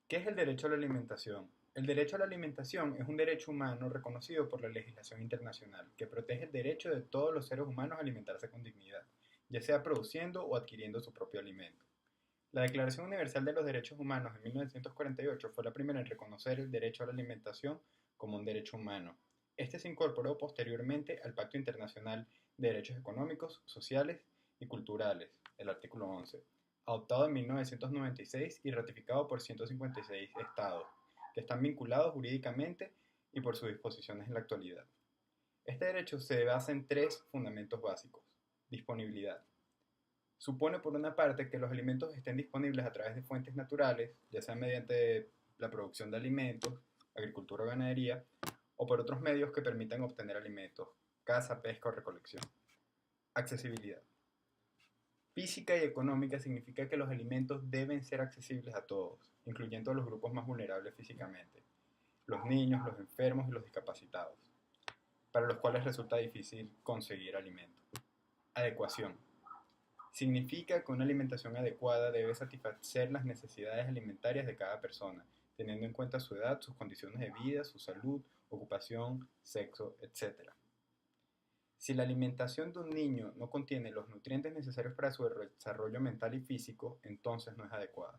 ¿Qué es el derecho a la alimentación? El derecho a la alimentación es un derecho humano reconocido por la legislación internacional, que protege el derecho de todos los seres humanos a alimentarse con dignidad, ya sea produciendo o adquiriendo su propio alimento. La Declaración Universal de los Derechos Humanos de 1948 fue la primera en reconocer el derecho a la alimentación como un derecho humano. Este se incorporó posteriormente al Pacto Internacional de Derechos Económicos, Sociales y Culturales, el artículo 11, adoptado en 1996 y ratificado por 156 estados, que están vinculados jurídicamente y por sus disposiciones en la actualidad. Este derecho se basa en tres fundamentos básicos. Disponibilidad. Supone por una parte que los alimentos estén disponibles a través de fuentes naturales, ya sea mediante la producción de alimentos, agricultura o ganadería, o por otros medios que permitan obtener alimentos, caza, pesca o recolección. Accesibilidad. Física y económica significa que los alimentos deben ser accesibles a todos, incluyendo a los grupos más vulnerables físicamente, los niños, los enfermos y los discapacitados, para los cuales resulta difícil conseguir alimentos. Adecuación. Significa que una alimentación adecuada debe satisfacer las necesidades alimentarias de cada persona, teniendo en cuenta su edad, sus condiciones de vida, su salud, ocupación, sexo, etc. Si la alimentación de un niño no contiene los nutrientes necesarios para su desarrollo mental y físico, entonces no es adecuada.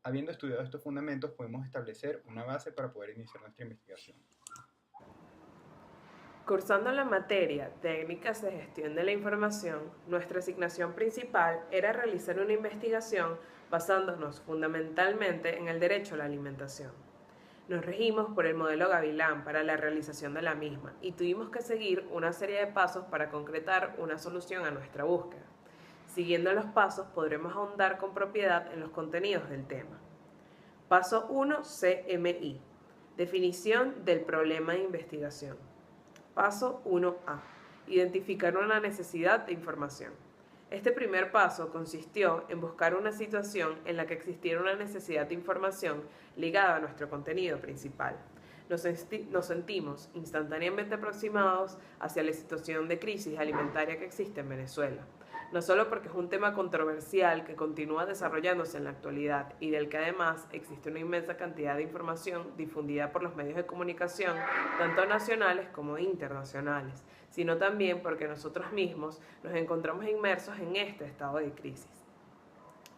Habiendo estudiado estos fundamentos, podemos establecer una base para poder iniciar nuestra investigación. Cursando la materia Técnicas de Gestión de la Información, nuestra asignación principal era realizar una investigación basándonos fundamentalmente en el derecho a la alimentación. Nos regimos por el modelo Gavilán para la realización de la misma y tuvimos que seguir una serie de pasos para concretar una solución a nuestra búsqueda. Siguiendo los pasos podremos ahondar con propiedad en los contenidos del tema. Paso 1, CMI. Definición del problema de investigación. Paso 1A. Identificar una necesidad de información. Este primer paso consistió en buscar una situación en la que existiera una necesidad de información ligada a nuestro contenido principal. Nos sentimos instantáneamente aproximados hacia la situación de crisis alimentaria que existe en Venezuela. No solo porque es un tema controversial que continúa desarrollándose en la actualidad y del que además existe una inmensa cantidad de información difundida por los medios de comunicación, tanto nacionales como internacionales, sino también porque nosotros mismos nos encontramos inmersos en este estado de crisis.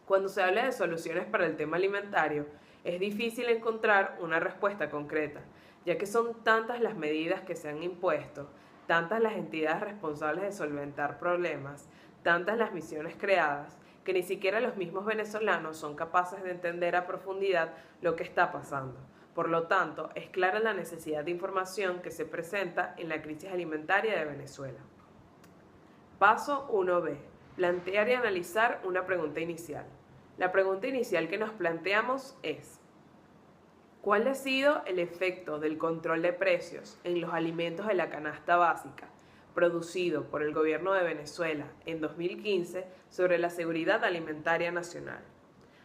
Cuando se habla de soluciones para el tema alimentario, es difícil encontrar una respuesta concreta, ya que son tantas las medidas que se han impuesto, tantas las entidades responsables de solventar problemas, tantas las misiones creadas, que ni siquiera los mismos venezolanos son capaces de entender a profundidad lo que está pasando. Por lo tanto, es clara la necesidad de información que se presenta en la crisis alimentaria de Venezuela. Paso 1B. Plantear y analizar una pregunta inicial. La pregunta inicial que nos planteamos es: ¿cuál ha sido el efecto del control de precios en los alimentos de la canasta básica producido por el gobierno de Venezuela en 2015 sobre la seguridad alimentaria nacional?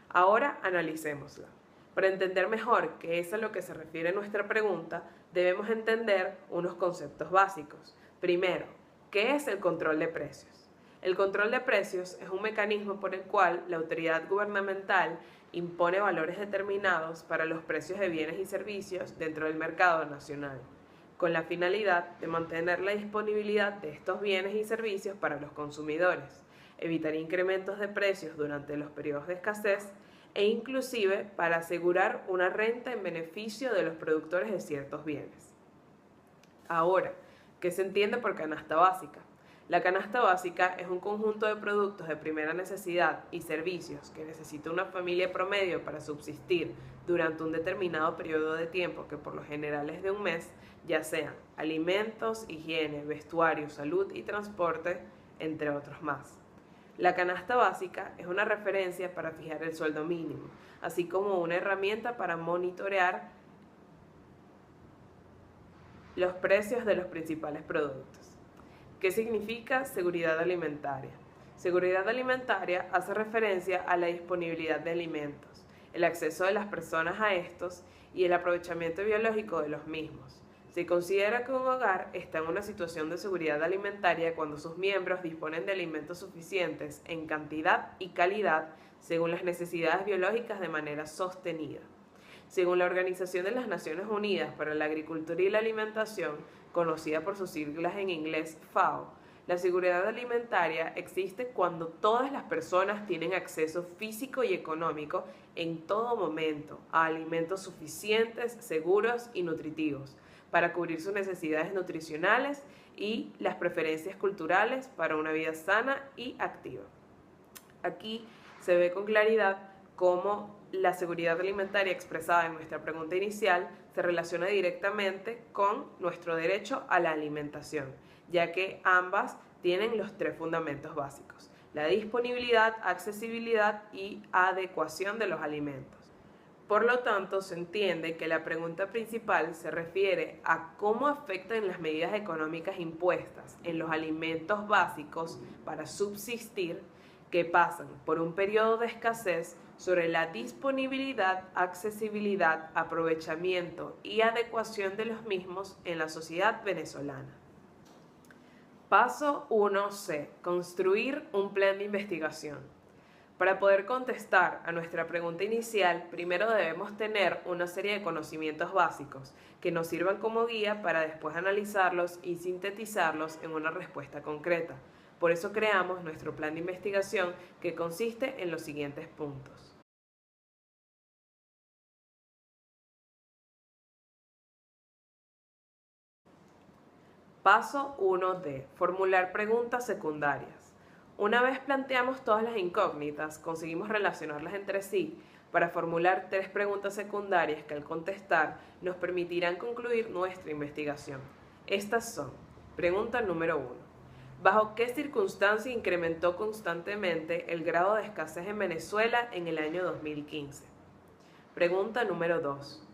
Ahora analicémosla. Para entender mejor qué es a lo que se refiere nuestra pregunta, debemos entender unos conceptos básicos. Primero, ¿qué es el control de precios? El control de precios es un mecanismo por el cual la autoridad gubernamental impone valores determinados para los precios de bienes y servicios dentro del mercado nacional, con la finalidad de mantener la disponibilidad de estos bienes y servicios para los consumidores, evitar incrementos de precios durante los periodos de escasez e inclusive para asegurar una renta en beneficio de los productores de ciertos bienes. Ahora, ¿qué se entiende por canasta básica? La canasta básica es un conjunto de productos de primera necesidad y servicios que necesita una familia promedio para subsistir durante un determinado periodo de tiempo, que por lo general es de un mes, ya sean alimentos, higiene, vestuario, salud y transporte, entre otros más. La canasta básica es una referencia para fijar el sueldo mínimo, así como una herramienta para monitorear los precios de los principales productos. ¿Qué significa seguridad alimentaria? Seguridad alimentaria hace referencia a la disponibilidad de alimentos, el acceso de las personas a estos y el aprovechamiento biológico de los mismos. Se considera que un hogar está en una situación de seguridad alimentaria cuando sus miembros disponen de alimentos suficientes en cantidad y calidad según las necesidades biológicas de manera sostenida. Según la Organización de las Naciones Unidas para la Agricultura y la Alimentación, conocida por sus siglas en inglés FAO, la seguridad alimentaria existe cuando todas las personas tienen acceso físico y económico en todo momento a alimentos suficientes, seguros y nutritivos para cubrir sus necesidades nutricionales y las preferencias culturales para una vida sana y activa. Aquí se ve con claridad cómo la seguridad alimentaria expresada en nuestra pregunta inicial se relaciona directamente con nuestro derecho a la alimentación, ya que ambas tienen los tres fundamentos básicos: la disponibilidad, accesibilidad y adecuación de los alimentos. Por lo tanto, se entiende que la pregunta principal se refiere a cómo afectan las medidas económicas impuestas en los alimentos básicos para subsistir, que pasan por un periodo de escasez, sobre la disponibilidad, accesibilidad, aprovechamiento y adecuación de los mismos en la sociedad venezolana. Paso 1C. Construir un plan de investigación. Para poder contestar a nuestra pregunta inicial, primero debemos tener una serie de conocimientos básicos que nos sirvan como guía para después analizarlos y sintetizarlos en una respuesta concreta. Por eso creamos nuestro plan de investigación, que consiste en los siguientes puntos. Paso 1D. Formular preguntas secundarias. Una vez planteamos todas las incógnitas, conseguimos relacionarlas entre sí para formular 3 preguntas secundarias que, al contestar, nos permitirán concluir nuestra investigación. Estas son: pregunta número 1. ¿Bajo qué circunstancia incrementó constantemente el grado de escasez en Venezuela en el año 2015? Pregunta número 2.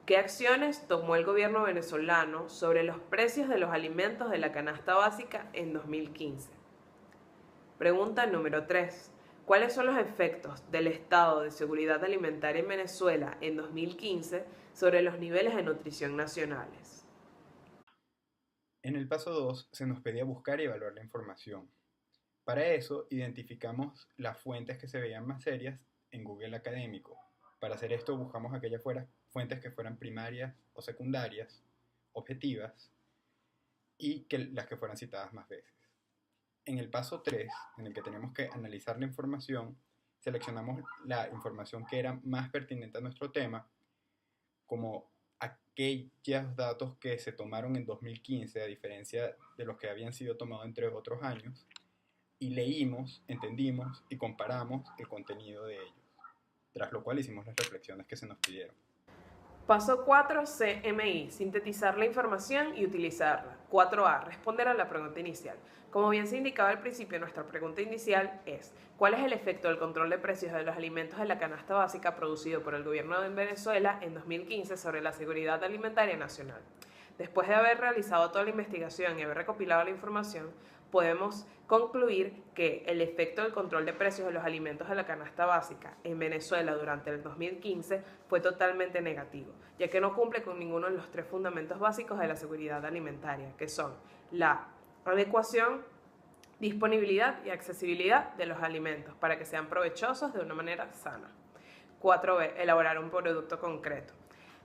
¿Qué acciones tomó el gobierno venezolano sobre los precios de los alimentos de la canasta básica en 2015? Pregunta número 3. ¿Cuáles son los efectos del estado de seguridad alimentaria en Venezuela en 2015 sobre los niveles de nutrición nacionales? En el paso 2 se nos pedía buscar y evaluar la información. Para eso identificamos las fuentes que se veían más serias en Google Académico. Para hacer esto buscamos aquellas fuentes que fueran primarias o secundarias, objetivas, y las que fueran citadas más veces. En el paso 3, en el que tenemos que analizar la información, seleccionamos la información que era más pertinente a nuestro tema, como aquellos datos que se tomaron en 2015, a diferencia de los que habían sido tomados entre otros años, y leímos, entendimos y comparamos el contenido de ellos, tras lo cual hicimos las reflexiones que se nos pidieron. Paso 4, CMI, sintetizar la información y utilizarla. 4A, responder a la pregunta inicial. Como bien se indicaba al principio, nuestra pregunta inicial es: ¿cuál es el efecto del control de precios de los alimentos de la canasta básica producido por el gobierno de Venezuela en 2015 sobre la seguridad alimentaria nacional? Después de haber realizado toda la investigación y haber recopilado la información, podemos concluir que el efecto del control de precios de los alimentos de la canasta básica en Venezuela durante el 2015 fue totalmente negativo, ya que no cumple con ninguno de los 3 fundamentos básicos de la seguridad alimentaria, que son la adecuación, disponibilidad y accesibilidad de los alimentos para que sean provechosos de una manera sana. 4B, elaborar un producto concreto.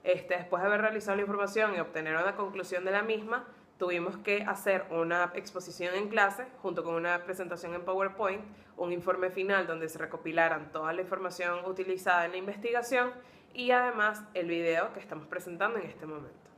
Después de haber realizado la información y obtener una conclusión de la misma, tuvimos que hacer una exposición en clase junto con una presentación en PowerPoint, un informe final donde se recopilaran toda la información utilizada en la investigación y además el video que estamos presentando en este momento.